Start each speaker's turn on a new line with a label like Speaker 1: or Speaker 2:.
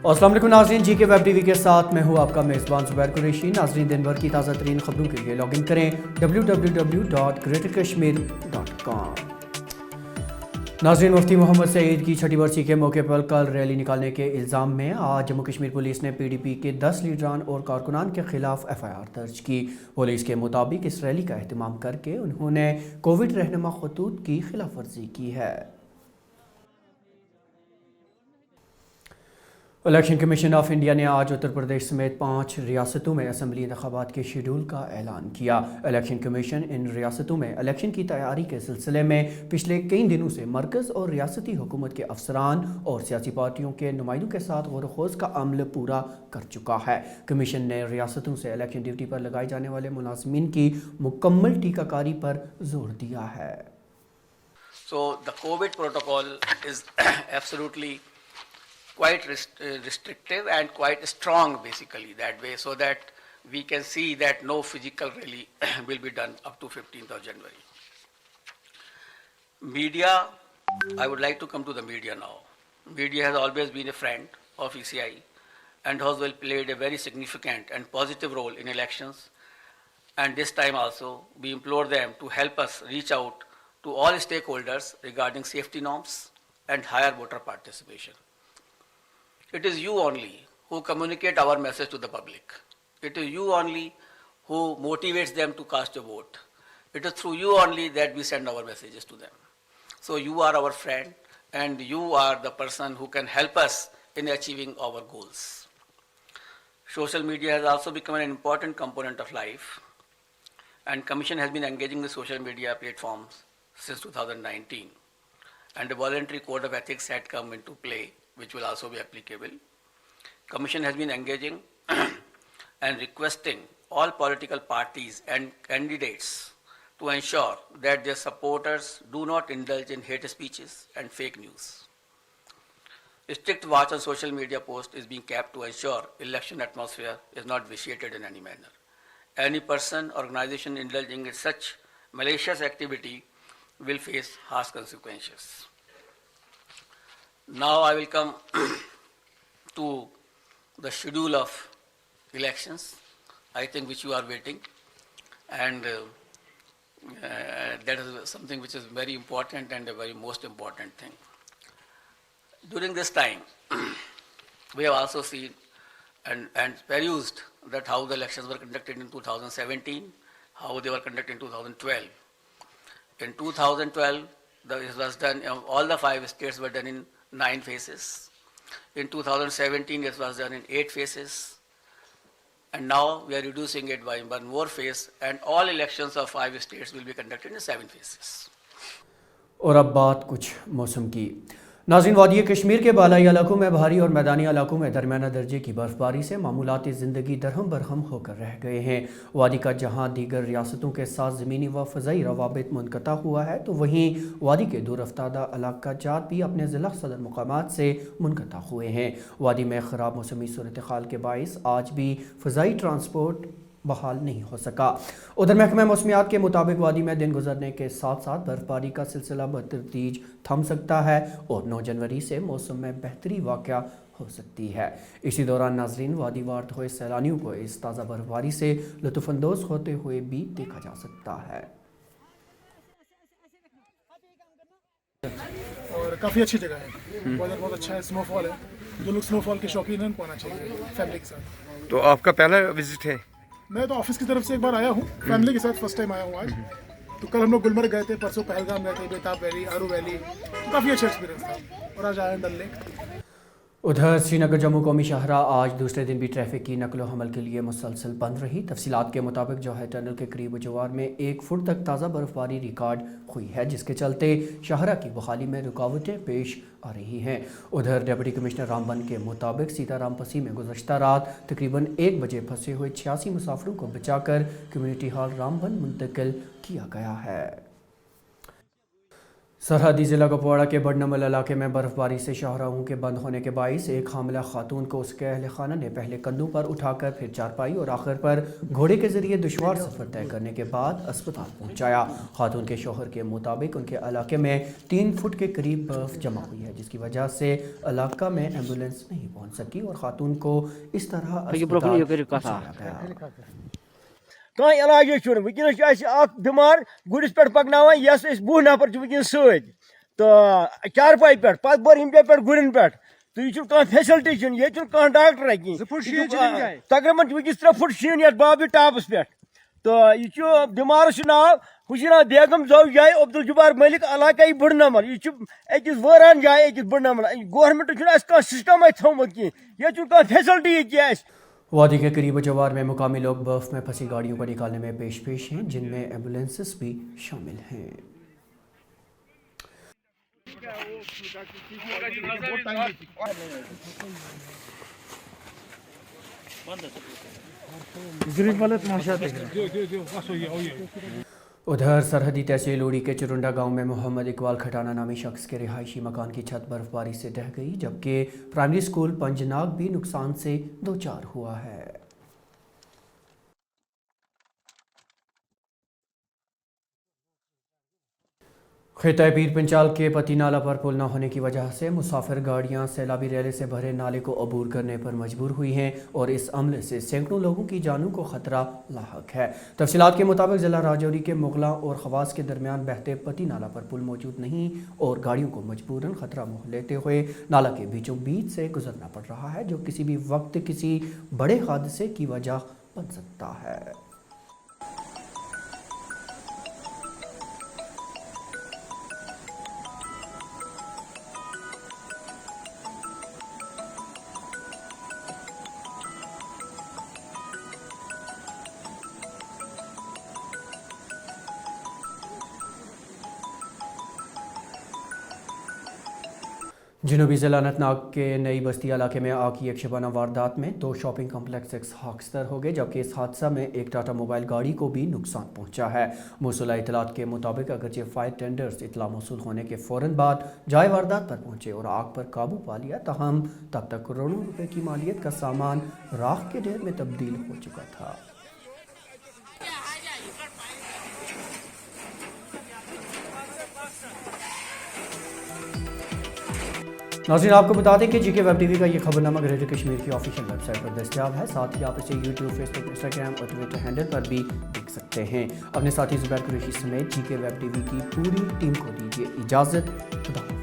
Speaker 1: अस्सलाम वालेकुम नाज़रीन, जी के वेब टीवी के साथ मैं हूँ आपका मेज़बान ज़ुबैर कुरैशी। नाज़रीन, दिन भर की ताज़ा तरीन खबरों के लिए लॉगिन करें www.greaterkashmir.com। नाज़रीन, मुफ्ती मोहम्मद सईद की छठी बरसी के मौके पर कल रैली निकालने के इल्ज़ाम में आज जम्मू कश्मीर पुलिस ने PDP के 10 लीडरान और कारकुनान के खिलाफ FIR दर्ज की। पुलिस के मुताबिक इस रैली का एहतमाम करके उन्होंने कोविड रहनुमा खतूत की खिलाफ वर्जी की है। इलेक्शन कमीशन ऑफ इंडिया ने आज उत्तर प्रदेश समेत 5 रियासतों में असम्बली इंतखाबात के शेड्यूल का ऐलान किया। इलेक्शन कमीशन इन रियासतों में इलेक्शन की तैयारी के सिलसिले में पिछले कई दिनों से मरकज़ और रियासती हुकूमत के अफसरान और सियासी पार्टियों के नुमाइंदों के साथ गौर खोज का अमल पूरा कर चुका है। कमीशन ने रियासतों से इलेक्शन ड्यूटी पर लगाए जाने वाले मुलाजमीन की मुकम्मल टीकाकारी पर जोर दिया है।
Speaker 2: So the COVID protocol is absolutely quite restrictive and quite strong basically that way, so that we can see that no physical rally will be done up to 15th of January. Media, I would like to come to the media now. Media has always been a friend of ECI and has well played a very significant and positive role in elections, and this time also we implore them to help us reach out to all stakeholders regarding safety norms and higher voter participation. It is you only who communicate our message to the public. It is you only who motivates them to cast a vote. It is through you only that we send our messages to them. So you are our friend and you are the person who can help us in achieving our goals. Social media has also become an important component of life, and Commission has been engaging with social media platforms since 2019, and a voluntary code of ethics had come into play, which will also be applicable. Commission has been engaging and requesting all political parties and candidates to ensure that their supporters do not indulge in hate speeches and fake news. A strict watch on social media posts is being kept to ensure election atmosphere is not vitiated in any manner. Any person or organization indulging in such malicious activity will face harsh consequences. Now I will come to the schedule of elections, I think, which you are waiting, and that is something which is very important and a very most important thing. During this time, we have also seen and perused that how the elections were conducted in 2017, how they were conducted in 2012. In 2012, it was done, all the 5 states were done in 9 phases. In 2017, it was done in 8 phases. And now we are reducing it by one more phase, and all elections of 5 states will be conducted in 7 phases.
Speaker 1: और अब बात कुछ मौसम की। नाज़रीन, वादी कश्मीर के बालाई इलाकों में भारी और मैदानी इलाकों में दरमियाना दर्जे की बर्फबारी से मामूलाती ज़िंदगी दरहम बरहम होकर रह गए हैं। वादी का जहां दीगर रियासतों के साथ ज़मीनी व फ़ज़ाई रवाबित मुनक़ता हुआ है, तो वहीं वादी के दूर अफ्तादा इलाक़ाजात भी अपने ज़िला सदर मुक़ामात से मुनक़ता हुए हैं। वादी में ख़राब मौसमी सूरत हाल के बाइस आज भी फ़ज़ाई ट्रांसपोर्ट बहाल नहीं हो सका। उधर महकमा मौसमियात के मुताबिक वादी में दिन गुजरने के साथ साथ बर्फबारी का सिलसिला बतदरीज थम सकता है और 9 जनवरी से मौसम में बेहतरी वाक़या हो सकती है। इसी दौरान नाजरीन, वादी वार्द हुए सैलानियों को इस ताज़ा बर्फबारी से लुत्फ़अंदोज़ होते हुए भी देखा जा सकता है।
Speaker 3: और काफ़ी अच्छी जगह है, वेदर बहुत अच्छा है, स्नोफॉल है। जो लोग स्नोफॉल के शौकीन हैं उनको आना चाहिए फैमिली के साथ।
Speaker 4: तो आपका पहला विजिट है?
Speaker 3: मैं तो ऑफिस की तरफ से एक बार आया हूँ, फैमिली के साथ फर्स्ट टाइम आया हूँ आज। तो कल हम लोग गुलमर्ग गए थे, परसों पहलगाम गए थे, बेताब वैली, आरू वैली, तो काफ़ी अच्छा एक्सपीरियंस था, और आज आए डल लेक।
Speaker 1: उधर श्रीनगर जम्मू कौमी शाहरा आज दूसरे दिन भी ट्रैफिक की नकलो हमल के लिए मुसलसल बंद रही। तफसीलात के मुताबिक जौहर टनल के करीब जवार में 1 फुट तक ताज़ा बर्फबारी रिकॉर्ड हुई है, जिसके चलते शाहरा की बहाली में रुकावटें पेश आ रही हैं। उधर डिप्टी कमिश्नर रामबन के मुताबिक सीताराम पसी में गुज़श्ता रात तकरीबन 1 बजे फंसे हुए 86 मुसाफिरों को बचाकर कम्युनिटी हॉल रामबन मुंतकिल किया गया है। सरहदी ज़िला कुपवाड़ा के बड़नमल इलाके में बर्फबारी से शाहराहों के बंद होने के बाइस एक हामिला खातून को उसके अहल खाना ने पहले कंधों पर उठाकर फिर चारपाई और आखिर पर घोड़े के जरिए दुश्वार सफ़र तय करने के बाद अस्पताल पहुंचाया। खातून के शौहर के मुताबिक उनके इलाके में 3 फुट के करीब बर्फ जमा हुई है, जिसकी वजह से इलाका में एम्बुलेंस नहीं पहुंच सकी और खातून को इस तरह अस्पताल पहुंचाया गया।
Speaker 4: कह इलाज वनस बीमार गुरिस पे पकन यस 20 नफर वनस तो चारपाई पे पत बोर हम पे गुरन पे तो यह फेसिलिटी ये डॉक्टर तकरीबन वनस 3 फुट शीन ये बाबी टापस पे तो यह बीमार नाव हुआ बेगम जौ जाए अब्दुल जब्बार मलिक इलाका बड़नमल यह अकिस वरान जाए अकिस बड़नमल गवर्नमेंट सिस्टम थोमुत कह फेसिलिटी क्या
Speaker 1: वादी के करीब जवार में मुकामी लोग बर्फ में फंसी गाड़ियों को निकालने में पेश हैं, जिनमें एम्बुलेंसेस भी शामिल हैं। उधर सरहदी तहसील उड़ी के चुरुंडा गांव में मोहम्मद इकबाल खटाना नामी शख्स के रिहायशी मकान की छत बर्फबारी से ढह गई, जबकि प्राइमरी स्कूल पंजनाग भी नुकसान से दो चार हुआ है। खिता पीर पंचाल के पति नाला पर पुल न होने की वजह से मुसाफिर गाड़ियां सैलाबी रेले से भरे नाले को अबूर करने पर मजबूर हुई हैं और इस अमले से सैकड़ों लोगों की जानों को खतरा लाहक है। तफसीलात के मुताबिक ज़िला राजौरी के मुगला और खवास के दरमियान बहते पति नाला पर पुल मौजूद नहीं और गाड़ियों को मजबूरन खतरा मोह लेते हुए नाला के बीचों बीच से गुजरना पड़ रहा है, जो किसी भी वक्त किसी बड़े हादसे की वजह बन सकता है। जनूबी ज़िला अनंतनाग के नई बस्ती इलाके में आग की एक शबाना वारदात में 2 शॉपिंग कम्प्लेक्स खाकस्तर हो गए, जबकि इस हादसा में एक टाटा मोबाइल गाड़ी को भी नुकसान पहुंचा है। मौसूला इतलात के मुताबिक अगरचे फायर टेंडर्स इतला मौसूल होने के फ़ौरन बाद जाए वारदात पर पहुंचे और आग पर काबू पा लिया, तहम तब तक करोड़ों रुपए की मालियत का सामान राख के ढेर में तब्दील हो चुका था। नाज़रीन, आपको बता दें कि जीके वेब टीवी का ये खबरनामा ग्रेटर कश्मीर की ऑफिशियल वेबसाइट पर दस्तयाब है। साथ ही आप इसे यूट्यूब, फेसबुक, इंस्टाग्राम और ट्विटर हैंडल पर भी देख सकते हैं। अपने साथी ज़ुबैर कुरैशी समेत जीके वेब टीवी की पूरी टीम को दीजिए इजाज़त। खुदा।